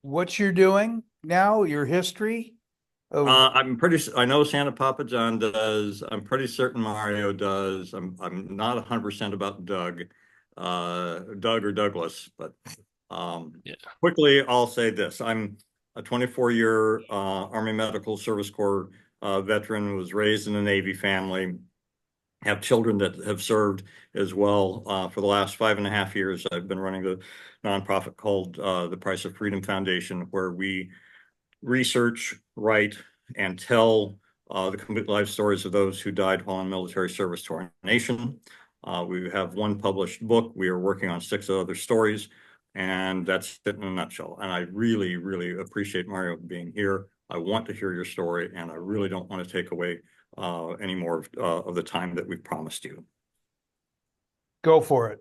what you're doing now, your history of I know Santa Papa John does. I'm pretty certain Mario does. I'm not 100% about Doug or Douglas, but um, Yeah. quickly I'll say this. I'm a 24-year Army Medical Service Corps veteran, was raised in a Navy family, have children that have served as well. For the last 5.5 years, I've been running the nonprofit called the Price of Freedom Foundation, where we research, write, and tell the complete life stories of those who died while in military service to our nation. We have one published book. We are working on 6 other stories, and that's it in a nutshell. And I really, really appreciate Mario being here. I want to hear your story, and I really don't want to take away any more of the time that we've promised you. Go for it.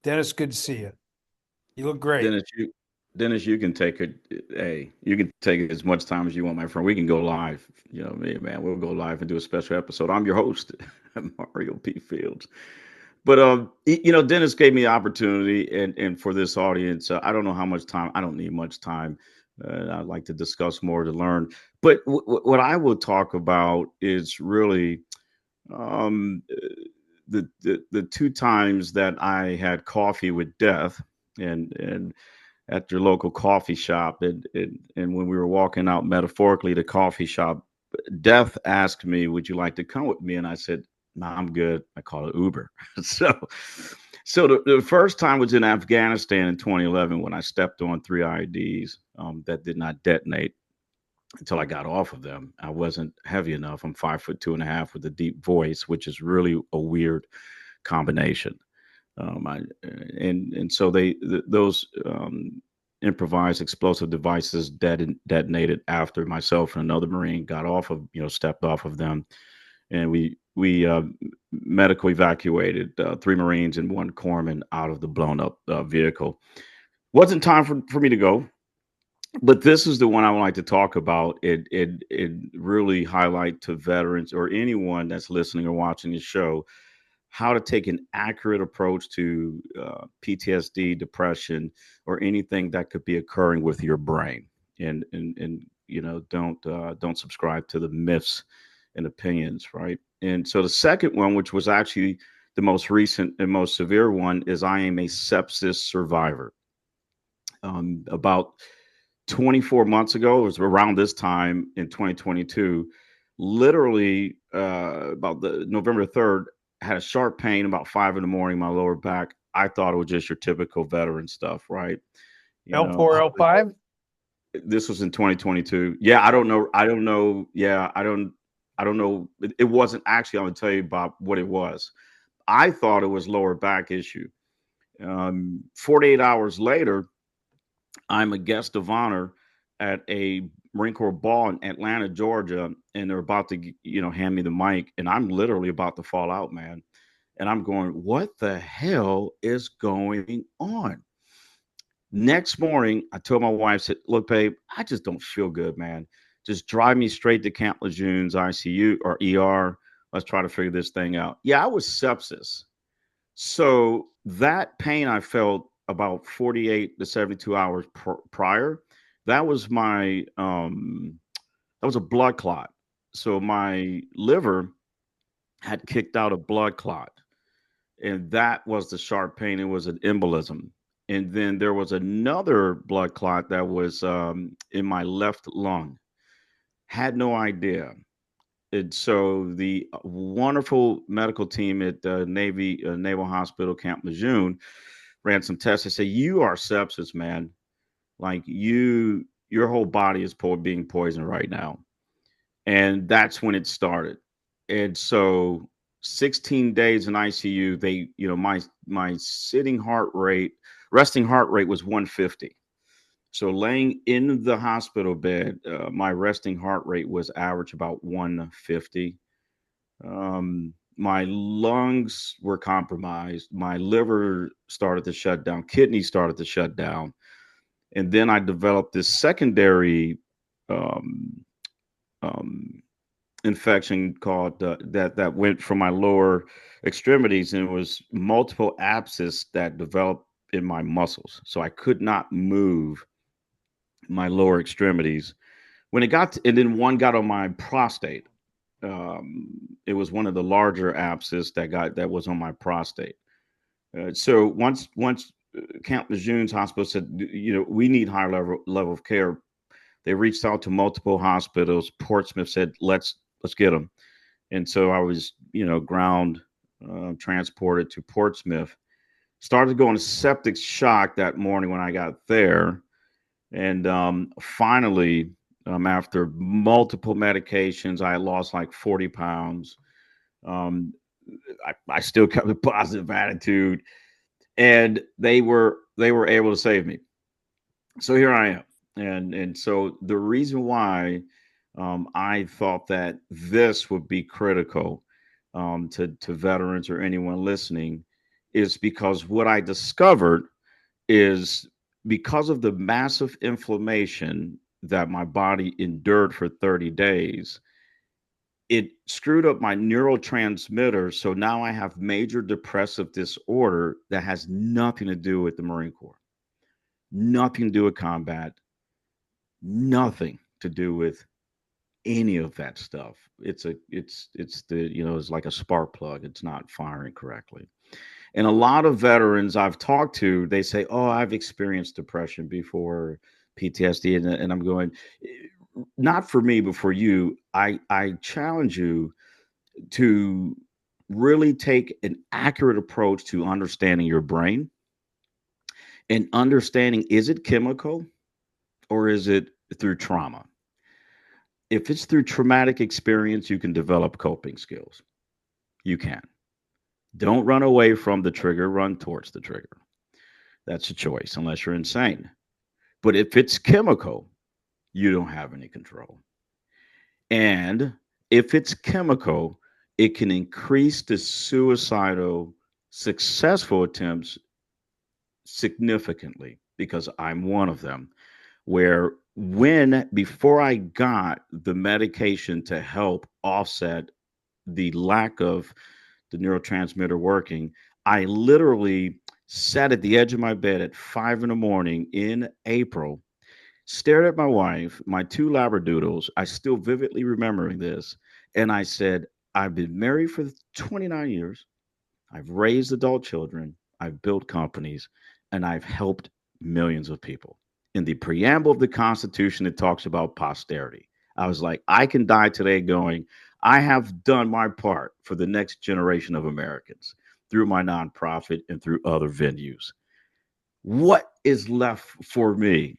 Dennis, good to see you. You look great. Dennis, you can take it. Hey, you can take it as much time as you want, my friend. We can go live. You know me, man. We'll go live and do a special episode. I'm your host, Mario P. Fields. But Dennis gave me the opportunity, and for this audience, I don't know how much time. I don't need much time. I'd like to discuss more to learn. But what I will talk about is really um, the 2 times that I had coffee with death, and at your local coffee shop, and when we were walking out metaphorically the coffee shop, death asked me, "Would you like to come with me?" And I said, "No, I'm good." I call it Uber. So the first time was in Afghanistan in 2011 when I stepped on 3 IEDs that did not detonate until I got off of them. I wasn't heavy enough. I'm 5'2.5" with a deep voice, which is really a weird combination. I and so those improvised explosive devices detonated after myself and another Marine got off of stepped off of them, and we medical evacuated 3 Marines and 1 corpsman out of the blown up vehicle. Wasn't time for me to go, but this is the one I would like to talk about. It really highlight to veterans or anyone that's listening or watching the show how to take an accurate approach to PTSD, depression, or anything that could be occurring with your brain. And don't subscribe to the myths and opinions, right? And so the second one, which was actually the most recent and most severe one, is I am a sepsis survivor. About 24 months ago, it was around this time in 2022, literally about the November 3rd, had a sharp pain about 5 in the morning, my lower back. I thought it was just your typical veteran stuff, right? You know, L4, L5? this was in 2022. Yeah, I don't know. I don't know. Yeah, I don't know. It wasn't actually, I'm gonna tell you, Bob, what it was. I thought it was lower back issue. 48 hours later, I'm a guest of honor at a Marine Corps ball in Atlanta, Georgia, and they're about to, hand me the mic, and I'm literally about to fall out, man. And I'm going, what the hell is going on? Next morning, I told my wife, said, look, babe, I just don't feel good, man. Just drive me straight to Camp Lejeune's ICU or ER. Let's try to figure this thing out. Yeah, I was sepsis. So that pain I felt about 48 to 72 hours prior, that was that was a blood clot. So my liver had kicked out a blood clot, and that was the sharp pain. It was an embolism. And then there was another blood clot that was in my left lung. Had no idea. And so the wonderful medical team at Navy Naval Hospital Camp Lejeune ran some tests. They say you are sepsis, man. Like your whole body is being poisoned right now, and that's when it started. And so 16 days in ICU. They, my sitting heart rate, resting heart rate was 150. So laying in the hospital bed, my resting heart rate was average about 150. My lungs were compromised. My liver started to shut down. Kidneys started to shut down. And then I developed this secondary um, um, infection called that went from my lower extremities, and it was multiple abscess that developed in my muscles. So I could not move my lower extremities. When it got to, and then one got on my prostate. It was one of the larger abscess that was on my prostate. So once Camp Lejeune's hospital said, we need higher level of care. They reached out to multiple hospitals. Portsmouth said, let's get them. And so I was, ground transported to Portsmouth. Started going to septic shock that morning when I got there. And finally, after multiple medications, I lost like 40 pounds. I still kept a positive attitude, and they were able to save me. So here I am. And so the reason why I thought that this would be critical to veterans or anyone listening is because what I discovered is because of the massive inflammation that my body endured for 30 days, it screwed up my neurotransmitters. So now I have major depressive disorder that has nothing to do with the Marine Corps, nothing to do with combat, nothing to do with any of that stuff. It's like a spark plug. It's not firing correctly. And a lot of veterans I've talked to, they say, "Oh, I've experienced depression before, PTSD," and I'm going, not for me, but for you. I challenge you to really take an accurate approach to understanding your brain and understanding, is it chemical or is it through trauma? If it's through traumatic experience, you can develop coping skills. You can. Don't run away from the trigger, run towards the trigger. That's a choice, unless you're insane. But if it's chemical, you don't have any control. And if it's chemical, it can increase the suicidal successful attempts significantly, because I'm one of them, where before I got the medication to help offset the lack of the neurotransmitter working, I literally sat at the edge of my bed at 5 a.m. in April, stared at my wife, my two Labradoodles. I still vividly remembering this. And I said, I've been married for 29 years. I've raised adult children. I've built companies, and I've helped millions of people. In the preamble of the Constitution, it talks about posterity. I was like, I can die today going, I have done my part for the next generation of Americans through my nonprofit and through other venues. What is left for me?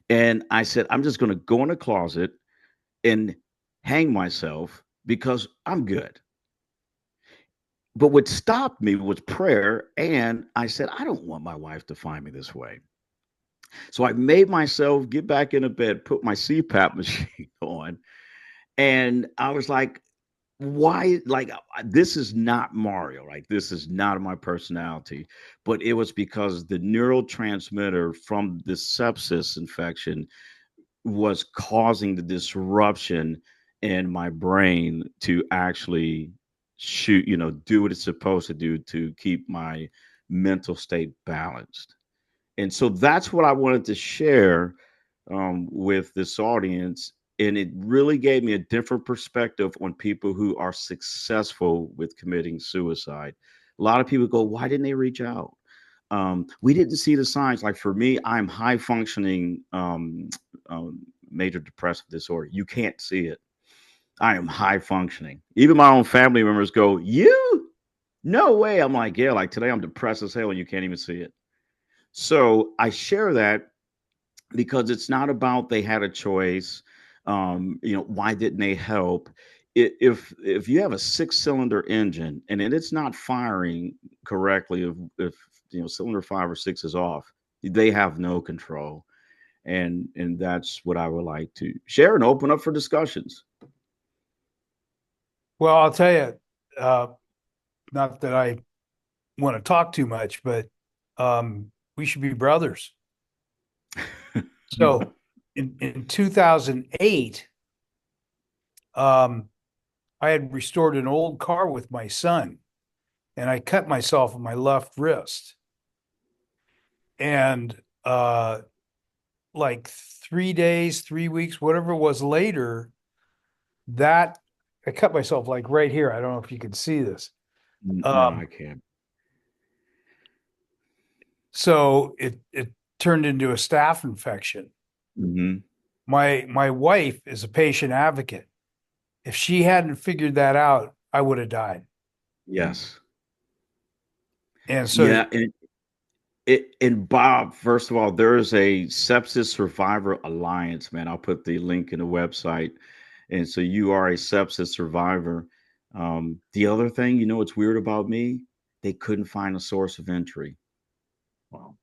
And I said, I'm just going to go in a closet and hang myself because I'm good. But what stopped me was prayer. And I said, I don't want my wife to find me this way. So I made myself get back into bed, put my CPAP machine on. And I was like, why? Like, this is not Mario. Like, this is not my personality. But it was because the neurotransmitter from the sepsis infection was causing the disruption in my brain to actually do what it's supposed to do to keep my mental state balanced. And so that's what I wanted to share with this audience. And it really gave me a different perspective on people who are successful with committing suicide. A lot of people go, why didn't they reach out? We didn't see the signs. Like for me, I'm high functioning major depressive disorder. You can't see it. I am high functioning. Even my own family members go, you? No way. I'm like, yeah, like today I'm depressed as hell and you can't even see it. So I share that because it's not about they had a choice. Why didn't they help? If you have a 6-cylinder engine and it's not firing correctly, if cylinder 5 or 6 is off, they have no control. And that's what I would like to share and open up for discussions. Well, I'll tell you, not that I want to talk too much, but we should be brothers. So in 2008, I had restored an old car with my son, and I cut myself on my left wrist. And like 3 days, 3 weeks, whatever it was later, that I cut myself like right here. I don't know if you can see this. No, I can't. So it turned into a staph infection. Hmm. My wife is a patient advocate. If she hadn't figured that out, I would have died. Yes. And so Yeah. And Bob, first of all, there is a Sepsis Survivor Alliance, man. I'll put the link in the website. And so you are a sepsis survivor. The other thing, you know, what's weird about me? They couldn't find a source of entry. Wow.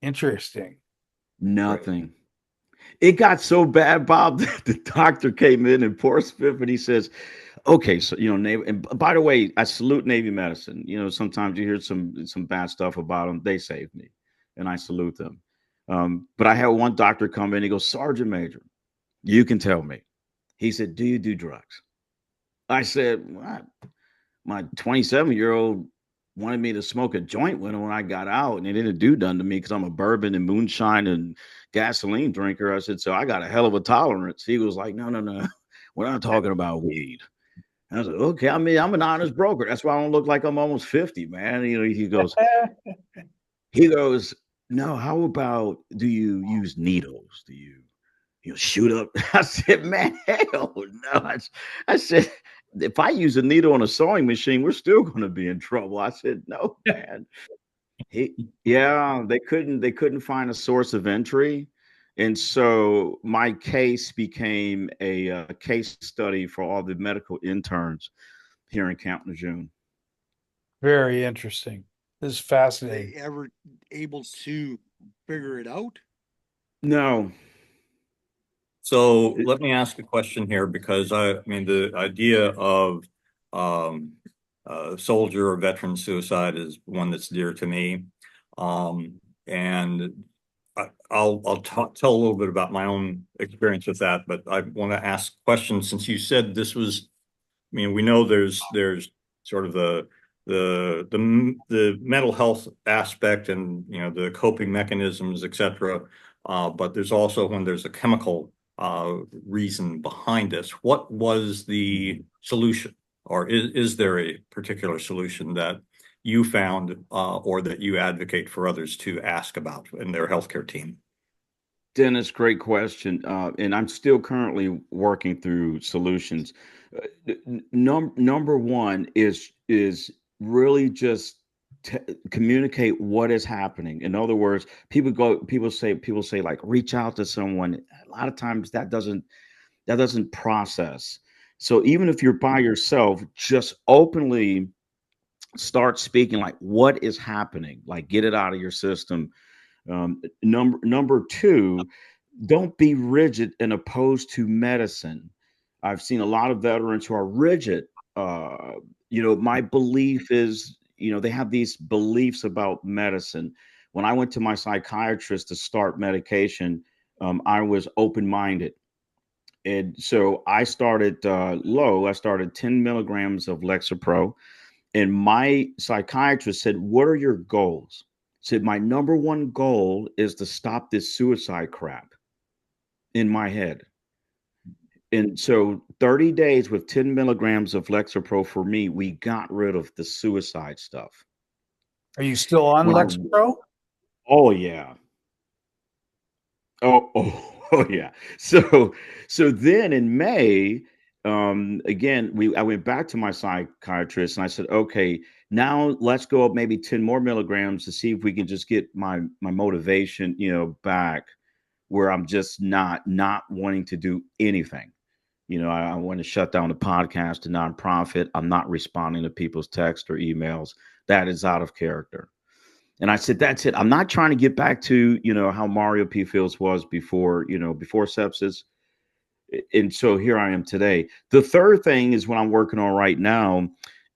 interesting. Nothing. It got so bad, Bob, that the doctor came in in Portsmouth and he says, okay, so you know, Navy, and by the way, I salute Navy medicine. You know, sometimes you hear some bad stuff about them. They saved me, and I salute them. But I had one doctor come in. He goes, Sergeant Major, you can tell me. He said, do you do drugs? I said, what? My 27-year-old wanted me to smoke a joint with him when I got out, and it didn't do nothing to me because I'm a bourbon and moonshine and gasoline drinker. I said, so I got a hell of a tolerance. He was like, no, no, no, we're not talking about weed. I was like, okay. I mean, I'm an honest broker. That's why I don't look like I'm almost 50, man. You know, he goes, no, how about do you use needles? Do you shoot up? I said, man, hell no. I said, if I use a needle on a sewing machine, we're still going to be in trouble. I said, no, man. He, yeah, they couldn't find a source of entry. And so my case became a case study for all the medical interns here in Camp Lejeune. Very interesting. This is They fascinating. ever able to figure it out? No. So let me ask a question here, because I mean, the idea of um, soldier or veteran suicide is one that's dear to me. And I'll tell a little bit about my own experience with that, but I want to ask questions since you said this was, I mean, we know there's sort of the mental health aspect and, you know, the coping mechanisms, et cetera. But there's also when there's a chemical reason behind this. What was the solution, or is there a particular solution that you found or that you advocate for others to ask about in their healthcare team? Dennis, great question. And I'm still currently working through solutions. Number one is really just communicate what is happening. In other words, people say like reach out to someone. A lot of times that doesn't process. So even if you're by yourself, just openly start speaking like what is happening. Like get it out of your system. Number two, don't be rigid and opposed to medicine. I've seen a lot of veterans who are rigid. Uh, my belief is, they have these beliefs about medicine. When I went to my psychiatrist to start medication, I was open minded. And so I started low. I started 10 milligrams of Lexapro. And my psychiatrist said, what are your goals? Said, my number one goal is to stop this suicide crap in my head. And so 30 days with 10 milligrams of Lexapro for me, we got rid of the suicide stuff. Are you still on When I, Lexapro? oh yeah. Oh yeah. So then in May, again, I went back to my psychiatrist and I said, okay, now let's go up maybe 10 more milligrams to see if we can just get my motivation, back where I'm just not wanting to do anything. I want to shut down the podcast, the nonprofit. I'm not responding to people's texts or emails. That is out of character. And I said, that's it. I'm not trying to get back to, how Mario P. Fields was before sepsis. And so here I am today. The third thing is what I'm working on right now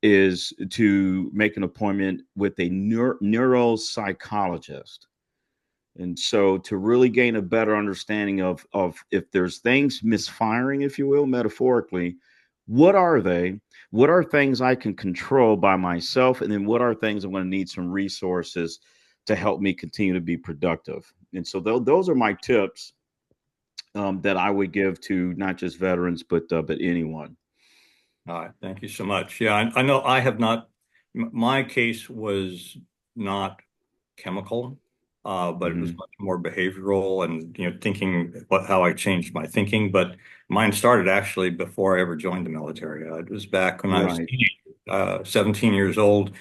is to make an appointment with a neuropsychologist. And so to really gain a better understanding of if there's things misfiring, if you will, metaphorically, what are they? What are things I can control by myself? And then what are things I'm going to need some resources to help me continue to be productive. And so those are my tips that I would give to not just veterans, but anyone. All right, thank you so much. Yeah, I know I have not, my case was not chemical, but it was Mhm. much more behavioral and, thinking how I changed my thinking. But mine started actually before I ever joined the military. It was back when I was Right. 17 years old,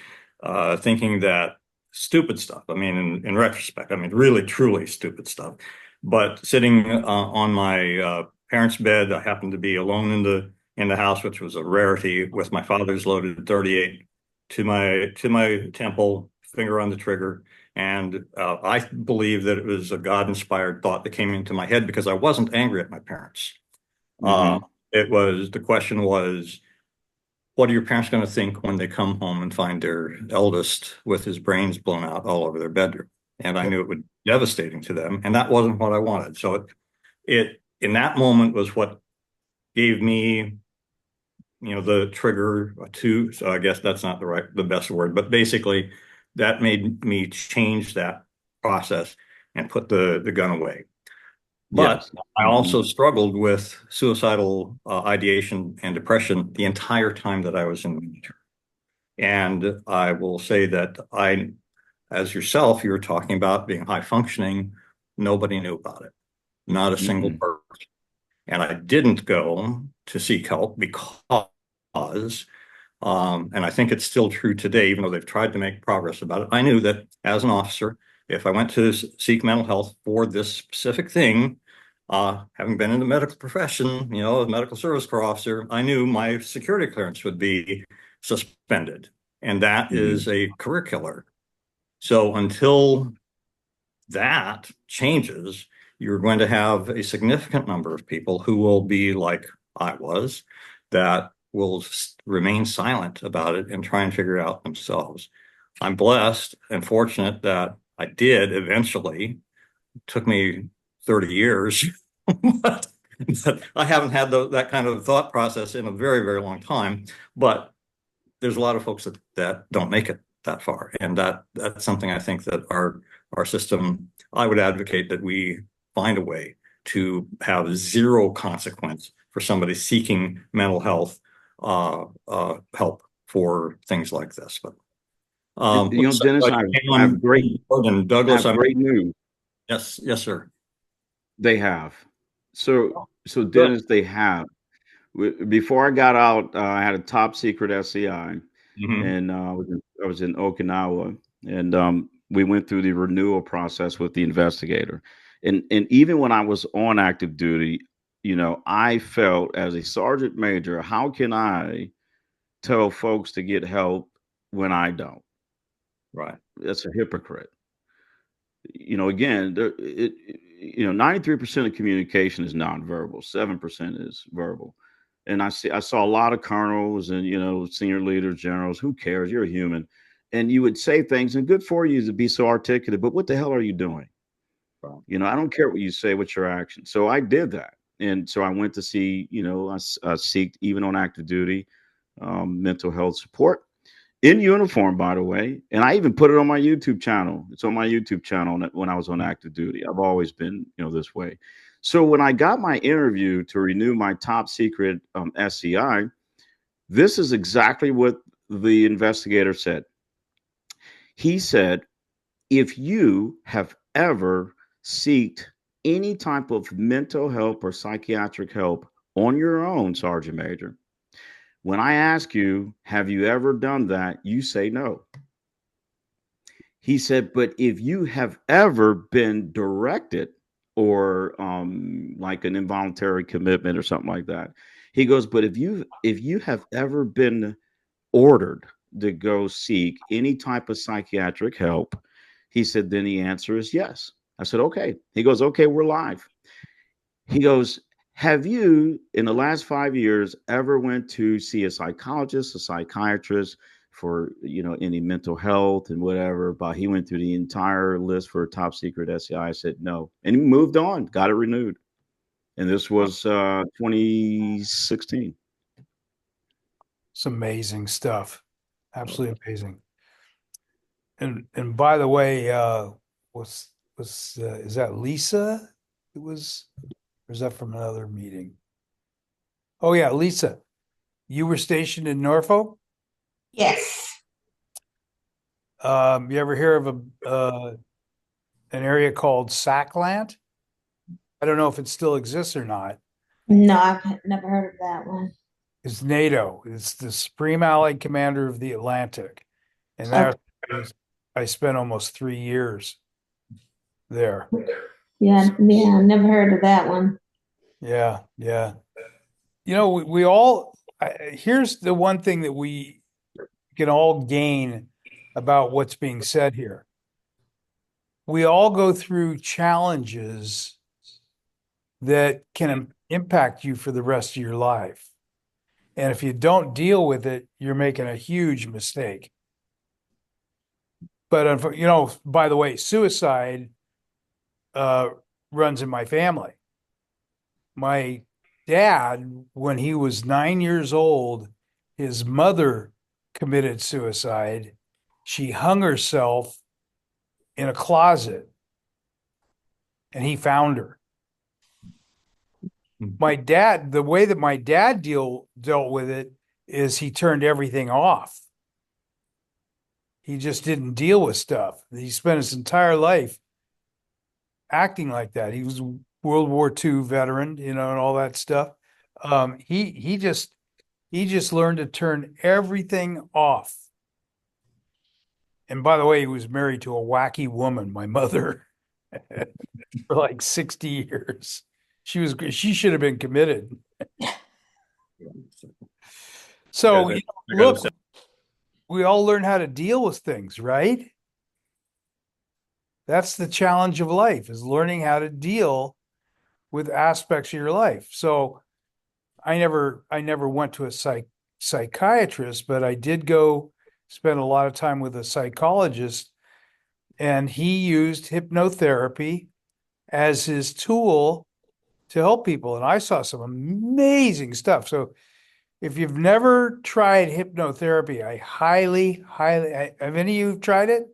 thinking that stupid stuff. I mean, in retrospect, I mean, really, truly stupid stuff. But sitting on my parents' bed, I happened to be alone in the house, which was a rarity, with my father's loaded 38 to my temple, finger on the trigger. And I believe that it was a God-inspired thought that came into my head because I wasn't angry at my parents. Uh, Mhm. the question was, what are your parents going to think when they come home and find their eldest with his brains blown out all over their bedroom? And I Yep. knew it would be devastating to them, and that wasn't what I wanted. So it in that moment was what gave me, the trigger to, so I guess that's not the best word, but basically that made me change that process and put the gun away. But Yes. I Mhm. also struggled with suicidal ideation and depression the entire time that I was in the military. And I will say that as yourself, you were talking about being high functioning, nobody knew about it, not a single Mm-mm. person. And I didn't go to seek help because and I think it's still true today, even though they've tried to make progress about it. I knew that as an officer, if I went to seek mental health for this specific thing, having been in the medical profession, a medical service corps officer, I knew my security clearance would be suspended. And that Mhm. is a career killer. So until that changes, you're going to have a significant number of people who will be like I was, that will remain silent about it and try and figure it out themselves. I'm blessed and fortunate that I did eventually. It took me 30 years, but I haven't had that kind of thought process in a very, very long time. But there's a lot of folks that don't make it that far, and that's something I think that our system. I would advocate that we find a way to have zero consequence for somebody seeking mental health help for things like this. But Dennis, I have great and I Douglas, have great news. yes, yes, sir. They have. So Good. Dennis, they have. Before I got out, I had a top secret SCI, Mhm. and I was in Okinawa, and we went through the renewal process with the investigator. And even when I was on active duty, I felt as a sergeant major, how can I tell folks to get help when I don't? Right. That's a hypocrite. Again, 93% of communication is nonverbal, 7% is verbal. And I saw a lot of colonels and, senior leaders, generals. Who cares? You're a human. And you would say things, and good for you to be so articulate, but what the hell are you doing? Right. I don't care what you say, what's your action. So I did that. And so I went to see, I seeked, even on active duty, mental health support in uniform, by the way. And I even put it on my YouTube channel. It's on my YouTube channel when I was on active duty. I've always been, this way. So when I got my interview to renew my top secret SCI, this is exactly what the investigator said. He said, if you have ever sought any type of mental help or psychiatric help on your own, Sergeant Major, when I ask you, have you ever done that? You say no. He said, but if you have ever been directed or like an involuntary commitment or something like that, he goes, but if you have ever been ordered to go seek any type of psychiatric help, he said, then the answer is yes. I said, okay. He goes, okay, we're live. He goes, have you in the last 5 years ever went to see a psychologist, a psychiatrist for, any mental health and whatever? But he went through the entire list for a top secret SCI. I said, no. And he moved on, got it renewed. And this was 2016. It's amazing stuff. Absolutely amazing. and by the way, was is that Lisa? It was, or is that from another meeting? Oh yeah, Lisa, you were stationed in Norfolk. Yes. You ever hear of an area called Sackland? I don't know if it still exists or not. No, I've never heard of that one. It's NATO. It's the Supreme Allied Commander of the Atlantic, and there Okay. I spent almost 3 years there. Yeah, never heard of that one. Yeah, yeah. You know, we all, here's the one thing that we can all gain about what's being said here. We all go through challenges that can impact you for the rest of your life. And if you don't deal with it, you're making a huge mistake. But, you know, by the way, suicide uh, runs in my family. My dad, when he was 9 years old, his mother committed suicide. She hung herself in a closet and he found her. My dad, the way that my dad dealt with it is he turned everything off. He just didn't deal with stuff. He spent his entire life acting like that. He was a World War II veteran, you know, and all that stuff. He just learned to turn everything off. And by the way, he was married to a wacky woman, my mother, for like 60 years. She should have been committed. So, you know, look, we all learn how to deal with things, right? That's the challenge of life, is learning how to deal with aspects of your life. So I never went to a psychiatrist, but I did go spend a lot of time with a psychologist, and he used hypnotherapy as his tool to help people. And I saw some amazing stuff. So if you've never tried hypnotherapy, I highly, have any of you tried it?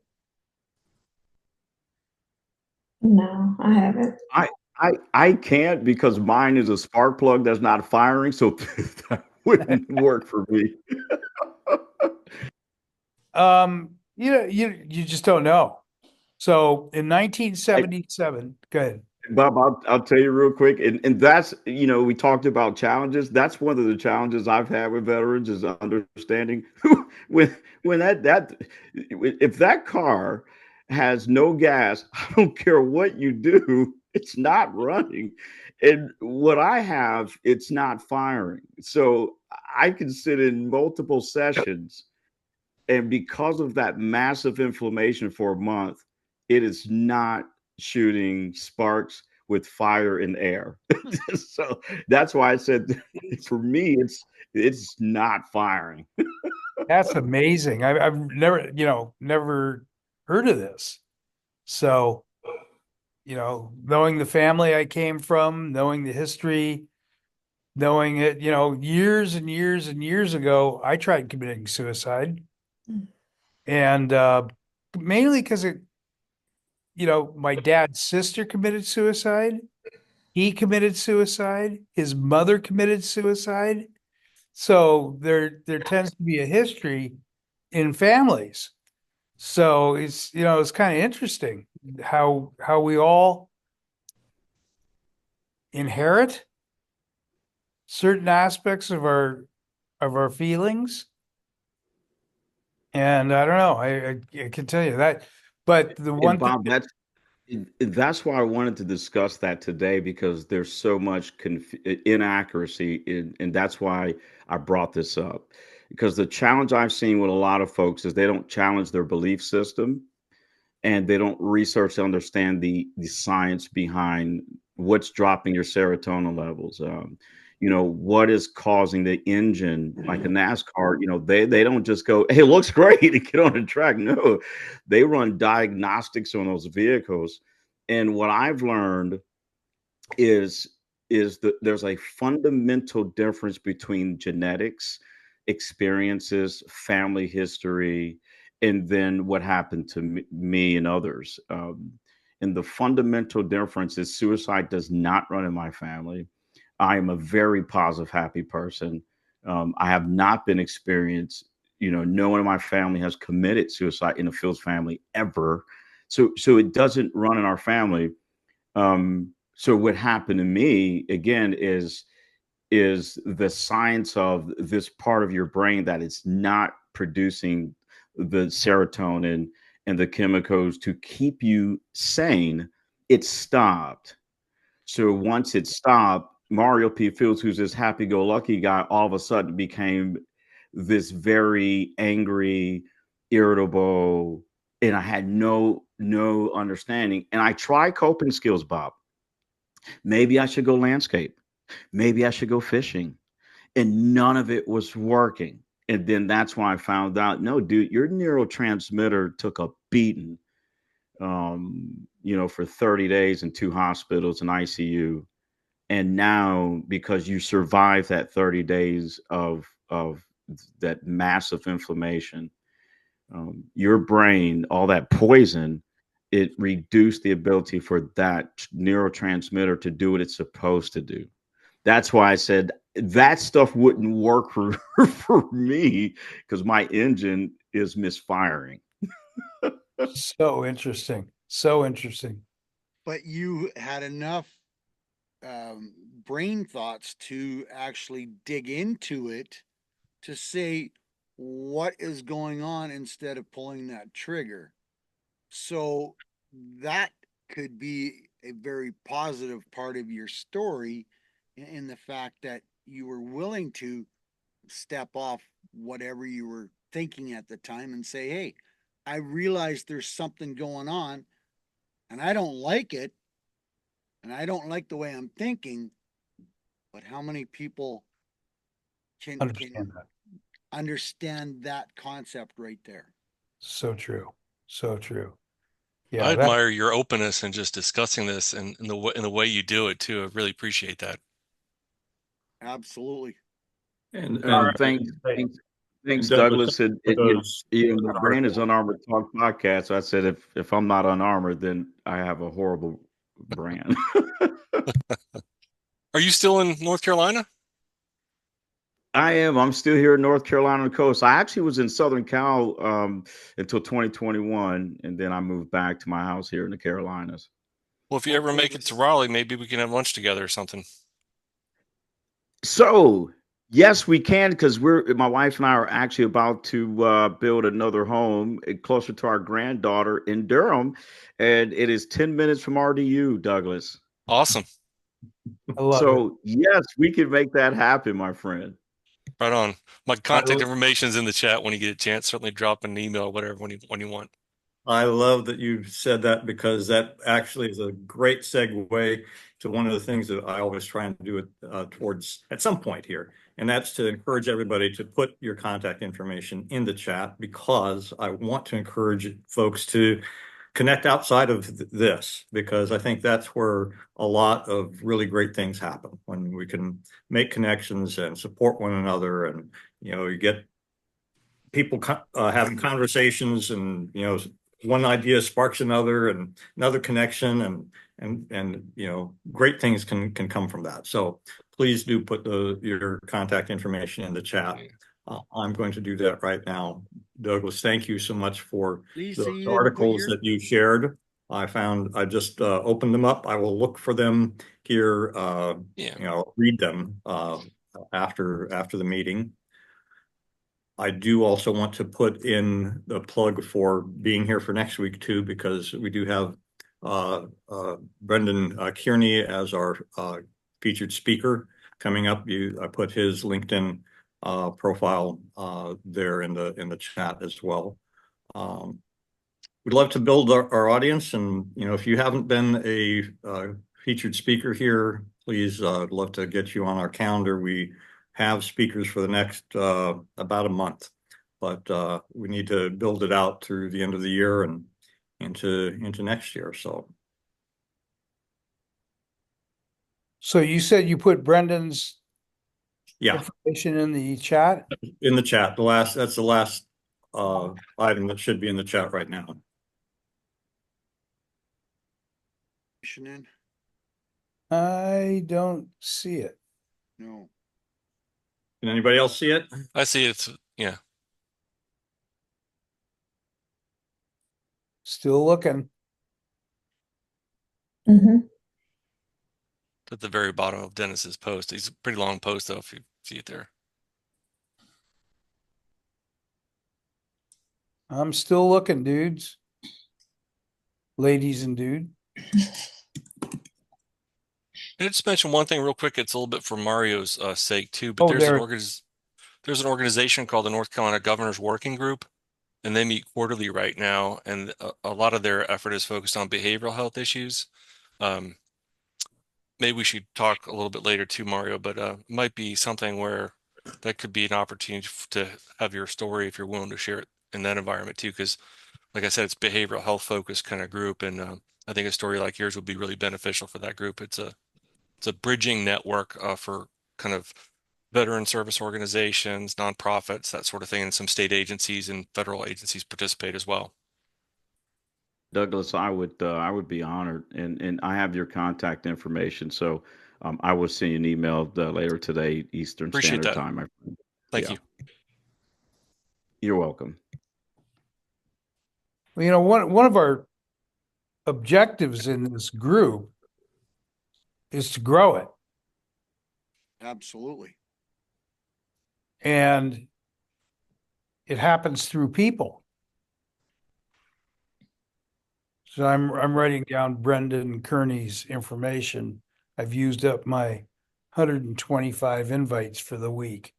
No, I haven't. I can't because mine is a spark plug that's not firing, so that wouldn't work for me. You just don't know. So in 1977, go ahead. Bob, I'll tell you real quick, and that's, we talked about challenges. That's one of the challenges I've had with veterans is understanding when that if that car has no gas, I don't care what you do, it's not running. And what I have, it's not firing. So I can sit in multiple sessions, and because of that massive inflammation for a month, it is not shooting sparks with fire and air. So that's why I said for me, it's not firing. That's amazing. I've never heard of this. So, you know, knowing the family I came from, knowing the history, knowing it, you know, years and years and years ago, I tried committing suicide. And mainly because my dad's sister committed suicide. He committed suicide. His mother committed suicide. So there tends to be a history in families. So it's kind of interesting how we all inherit certain aspects of our feelings. And I don't know, I can tell you that. But the And one thing, Bob, that's why I wanted to discuss that today because there's so much inaccuracy, and that's why I brought this up. Because the challenge I've seen with a lot of folks is they don't challenge their belief system and they don't research to understand the science behind what's dropping your serotonin levels. What is causing the engine, like a NASCAR, they don't just go, hey, it looks great and get on the track. No, they run diagnostics on those vehicles. And what I've learned is that there's a fundamental difference between genetics, experiences, family history, and then what happened to me and others. And the fundamental difference is suicide does not run in my family. I am a very positive, happy person. I have not been experienced, no one in my family has committed suicide in the Fields family ever. So it doesn't run in our family. So what happened to me again is the science of this part of your brain that it's not producing the serotonin and the chemicals to keep you sane. It stopped. So once it stopped, Mario P. Fields, who's this happy-go-lucky guy, all of a sudden became this very angry, irritable, and I had no understanding. And I tried coping skills, Bob. Maybe I should go landscape. Maybe I should go fishing. And none of it was working. And then that's when I found out, no, dude, your neurotransmitter took a beating, for 30 days in 2 hospitals and ICU. And now, because you survived that 30 days of that massive inflammation, your brain, all that poison, it reduced the ability for that neurotransmitter to do what it's supposed to do. That's why I said that stuff wouldn't work for for me because my engine is misfiring. So interesting. So interesting. But you had enough brain thoughts to actually dig into it to say what is going on instead of pulling that trigger. So that could be a very positive part of your story in the fact that you were willing to step off whatever you were thinking at the time and say, hey, I realize there's something going on and I don't like it and I don't like the way I'm thinking, but how many people can Understand that. understand that concept right there? So true. So true. I Yeah, that admire your openness and just discussing this and in the way you do it too. I really appreciate that. Absolutely. And, And Hey, thanks, Douglas, Douglas. And, for those my brand is Unarmored Talk Podcast. So I said, if I'm not unarmored, then I have a horrible brand. Are you still in North Carolina? I am. I'm still here in North Carolina on the coast. I actually was in Southern Cal until 2021, and then I moved back to my house here in the Carolinas. Well, if you ever make it to Raleigh, maybe we can have lunch together or something. So yes, we can because my wife and I are actually about to build another home closer to our granddaughter in Durham, and it is 10 minutes from RDU, Douglas. Awesome. I love it. So yes, we can make that happen, my friend. Right on. My contact I- information is in the chat when you get a chance. Certainly drop an email or whatever when you want. I love that you said that because that actually is a great segue to one of the things that I always try and do it towards at some point here. And that's to encourage everybody to put your contact information in the chat because I want to encourage folks to connect outside of this because I think that's where a lot of really great things happen when we can make connections and support one another and, you get people having conversations and, one idea sparks another and another connection and great things can come from that. So please do put your contact information in the chat. I'm going to do that right now. Douglas, thank you so much for Lisa, the you didn't put articles your- that you shared. I just opened them up. I will look for them here, Yeah. read them after the meeting. I do also want to put in the plug for being here for next week too, because we do have Brendan Kearney as our featured speaker coming up. I put his LinkedIn profile there in the chat as well. We'd love to build our audience, and if you haven't been a featured speaker here, please, I'd love to get you on our calendar. We have speakers for the next about a month, but we need to build it out through the end of the year and into next year. So you said you put Brendan's Yeah, information in the chat? in the chat. That's the last item that should be in the chat right now. In? I don't see it. No. Can anybody else see it? I see it's, yeah. Still looking. Mm-hmm. At the very bottom of Dennis's post. He's a pretty long post though, if you see it there. I'm still looking, dudes. Ladies and dude. Can I just mention one thing real quick? It's a little bit for Mario's sake too, but Oh, there's there. there's an organization called the North Carolina Governors Working Group, and they meet quarterly right now, and a lot of their effort is focused on behavioral health issues. Maybe we should talk a little bit later too, Mario, but it might be something where that could be an opportunity to have your story if you're willing to share it in that environment too, because like I said, it's behavioral health focused kind of group, and I think a story like yours would be really beneficial for that group. It's a bridging network for kind of veteran service organizations, nonprofits, that sort of thing, and some state agencies and federal agencies participate as well. Douglas, I would be honored, and I have your contact information, so I will send you an email later today, Eastern Appreciate Standard that. Time. Thank Yeah. you. You're welcome. Well, one of our objectives in this group is to grow it. Absolutely. And it happens through people. So I'm writing down Brendan Kearney's information. I've used up my 125 invites for the week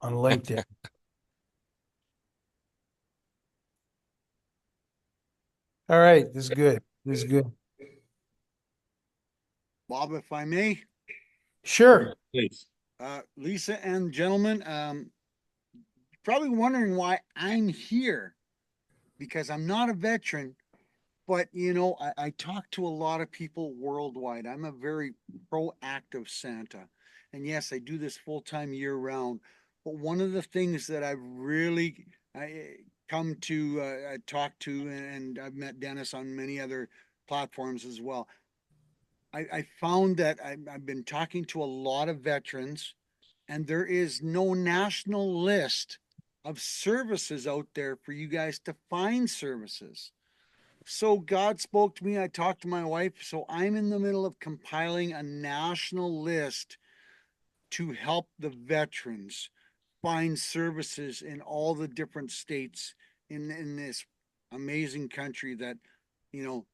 on LinkedIn. All right, this is good. This is good. Bob, if I may, Sure. Please. Lisa and gentlemen, probably wondering why I'm here, because I'm not a veteran, but I talk to a lot of people worldwide. I'm a very proactive Santa. And yes, I do this full time year round. But one of the things that I've really come to talk to, and I've met Dennis on many other platforms as well. I found that I've been talking to a lot of veterans, and there is no national list of services out there for you guys to find services. So God spoke to me. I talked to my wife. So I'm in the middle of compiling a national list to help the veterans find services in all the different states in this amazing country that, you know,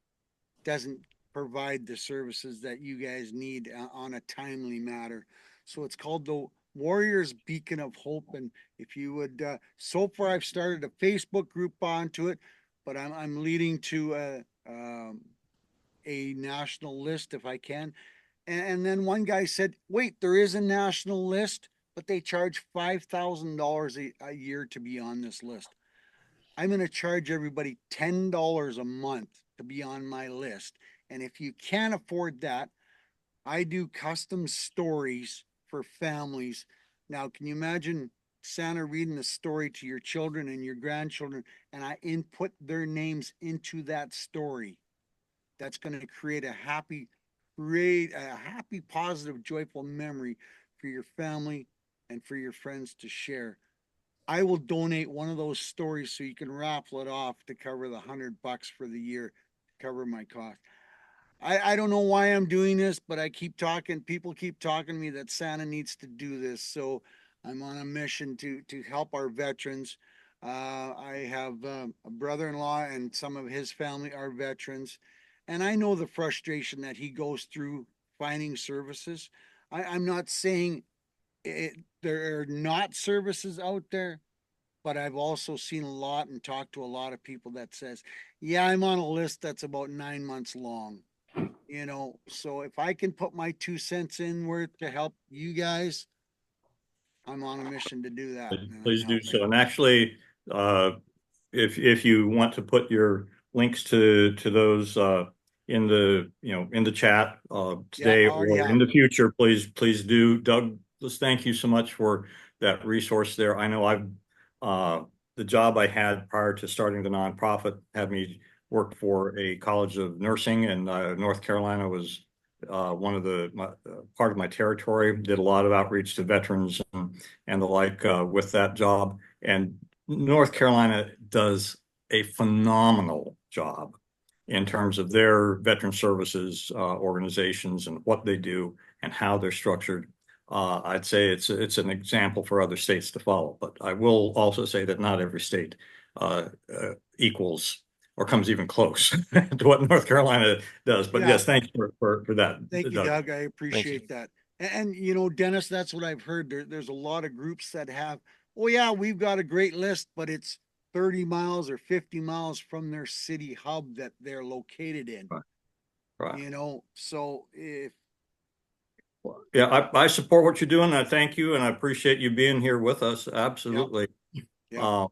doesn't provide the services that you guys need on a timely matter. So it's called the Warriors Beacon of Hope. And if you would, so far I've started a Facebook group onto it, but I'm leading to a national list if I can. And then one guy said, wait, there is a national list, but they charge $5,000 a year to be on this list. I'm going to charge everybody $10 a month to be on my list. And if you can't afford that, I do custom stories for families. Now, can you imagine Santa reading a story to your children and your grandchildren, and I input their names into that story? That's going to create a happy, positive, joyful memory for your family and for your friends to share. I will donate one of those stories so you can raffle it off to cover the $100 for the year to cover my cost. I don't know why I'm doing this, but I keep talking. People keep talking to me that Santa needs to do this. So I'm on a mission to help our veterans. I have a brother-in-law and some of his family are veterans. And I know the frustration that he goes through finding services. I'm not saying there are not services out there, but I've also seen a lot and talked to a lot of people that says, yeah, I'm on a list that's about 9 months long. So if I can put my 2 cents in worth to help you guys, I'm on a mission to do that. Please do so. And actually, if you want to put your links to those in the chat today or in the future, please do. Doug, let's thank you so much for that resource there. I know I've the job I had prior to starting the nonprofit had me work for a college of nursing, and North Carolina was one of part of my territory. Did a lot of outreach to veterans and the like with that job. And North Carolina does a phenomenal job in terms of their veteran services organizations and what they do and how they're structured. I'd say it's an example for other states to follow, but I will also say that not every state equals or comes even close to what North Carolina does. But Yeah. yes, thank you for that. Thank you, Doug. I appreciate that. And you know, Dennis, that's what I've heard. There's a lot of groups that have, oh yeah, we've got a great list, but it's 30 miles or 50 miles from their city hub that they're located in. Right. You know, so if Yeah, I support what you're doing. I thank you, and I appreciate you being here with us. Absolutely. Yeah.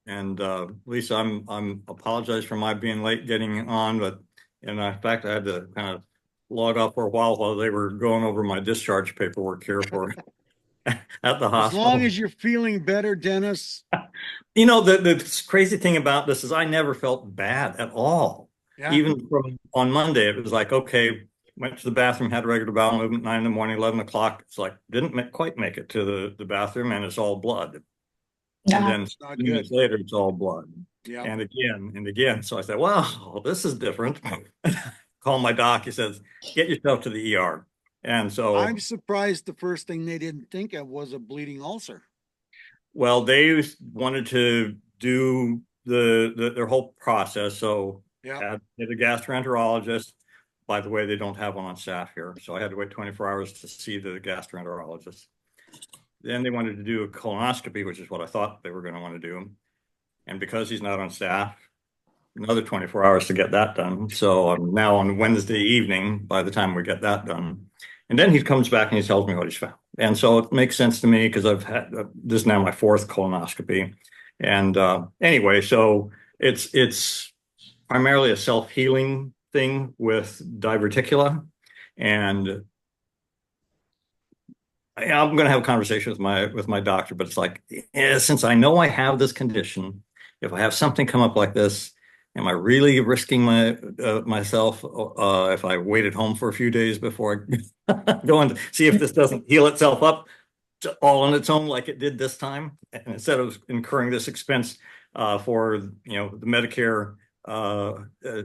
And Lisa, I'm apologize for my being late getting on, but in fact, I had to kind of log off for a while they were going over my discharge paperwork here for at the as hospital. long as you're feeling better, Dennis. You know, the crazy thing about this is I never felt bad at all. Yeah. Even from on Monday, it was like, okay, went to the bathroom, had a regular bowel movement, 9 in the morning, 11 o'clock. It's like, didn't quite make it to the bathroom, and it's all blood. And then not minutes good. later, it's all blood. Yeah. And again and again. So I said, wow, this is different. Call my doc. He says, get yourself to the ER. And so, I'm surprised the first thing they didn't think of was a bleeding ulcer. well, they wanted to do their whole process. So Yeah. had a gastroenterologist. By the way, they don't have one on staff here. So I had to wait 24 hours to see the gastroenterologist. Then they wanted to do a colonoscopy, which is what I thought they were going to want to do. And because he's not on staff, another 24 hours to get that done. So I'm now on Wednesday evening by the time we get that done. And then he comes back and he tells me what he's found. And so it makes sense to me because I've had this is now my fourth colonoscopy. And anyway, so it's primarily a self-healing thing with diverticula. And I'm going to have a conversation with my doctor, but it's like, since I know I have this condition, if I have something come up like this, am I really risking myself if I wait at home for a few days before I go and see if this doesn't heal itself up all on its own like it did this time, and instead of incurring this expense for the Medicare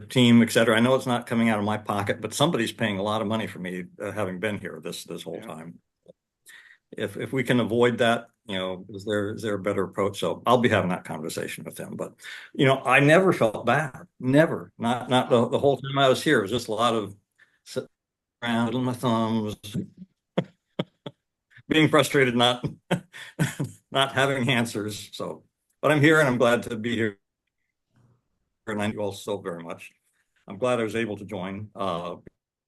team, et cetera. I know it's not coming out of my pocket, but somebody's paying a lot of money for me having been here this whole time. If we can avoid that, is there a better approach? So I'll be having that conversation with them. But I never felt bad, never, not the whole time I was here. It was just a lot of sitting around twiddling my thumbs, being frustrated, not having answers. So, but I'm here and I'm glad to be here, and thank you all so very much. I'm glad I was able to join,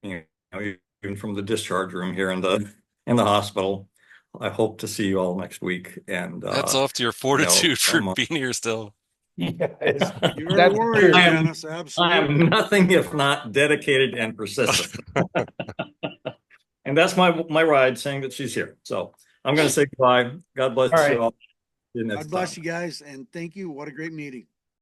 even from the discharge room here in the hospital. I hope to see you all next week. And That's off to your fortitude for being here still. Yes. You're That's a warrior, true. Dennis. I Absolutely. am nothing if not dedicated and persistent. And that's my ride saying that she's here. So I'm going to say goodbye. God bless All right. you all. See you next God bless time. you guys, and thank you. What a great meeting.